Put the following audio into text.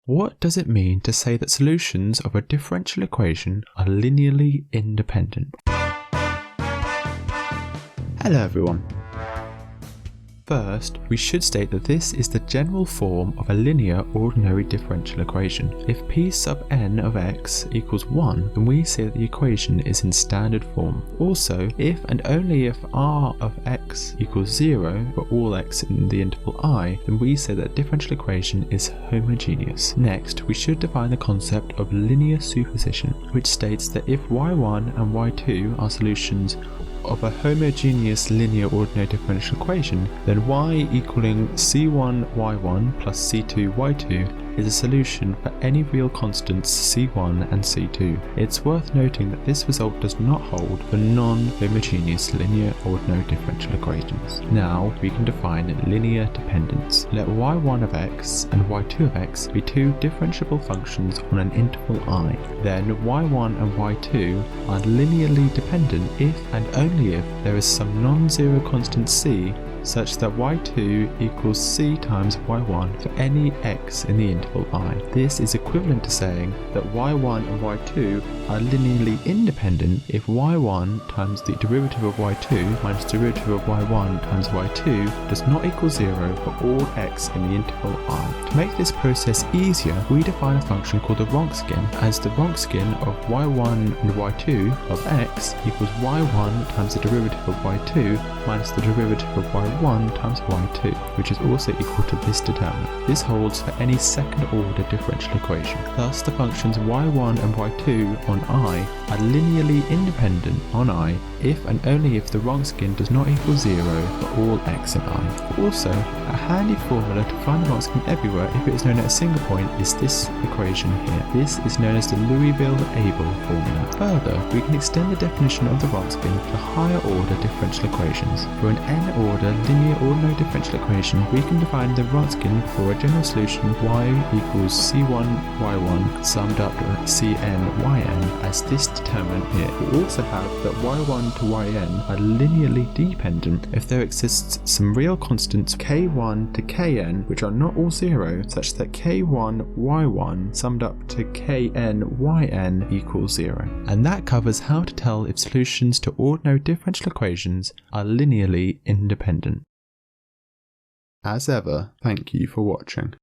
What does it mean to say that solutions of a differential equation are linearly independent? Hello everyone. First, we should state that this is the general form of a linear ordinary differential equation. If p sub n of x equals 1, then we say that the equation is in standard form. Also, if and only if r of x equals 0 for all x in the interval I, then we say that the differential equation is homogeneous. Next, we should define the concept of linear superposition, which states that if y1 and y2 are solutions of a homogeneous linear ordinary differential equation, then y equaling c1y1 plus c2y2 is a solution for any real constants c1 and c2. It's worth noting that this result does not hold for non-homogeneous linear ordinary differential equations. Now we can define linear dependence. Let y1 of x and y2 of x be two differentiable functions on an interval I. Then y1 and y2 are linearly dependent if and only if there is some non-zero constant c such that y2 equals c times y1 for any x in the interval I. This is equivalent to saying that y1 and y2 are linearly independent if y1 times the derivative of y2 minus the derivative of y1 times y2 does not equal 0 for all x in the interval I. To make this process easier, we define a function called the Wronskian as the Wronskian of y1 and y2 of x equals y1 times the derivative of y2 minus the derivative of y1 times y2, which is also equal to this determinant. This holds for any second order differential equation. Thus, the functions y1 and y2 on I are linearly independent on I if and only if the Wronskian does not equal 0 for all x in I. Also, a handy formula to find the Wronskian everywhere if it is known at a single point is this equation here. This is known as the Abel formula. Further, we can extend the definition of the Wronskian to higher order differential equations. For an n-order linear ordinary differential equation, we can define the Rotskin for a general solution y equals c1y1 summed up to cn yn as this determinant here. We also have that y1 to yn are linearly dependent if there exists some real constants k1 to kn which are not all 0, such that k1 y1 summed up to kn yn equals 0. And that covers how to tell if solutions to ordinary differential equations are linearly independent. As ever, thank you for watching.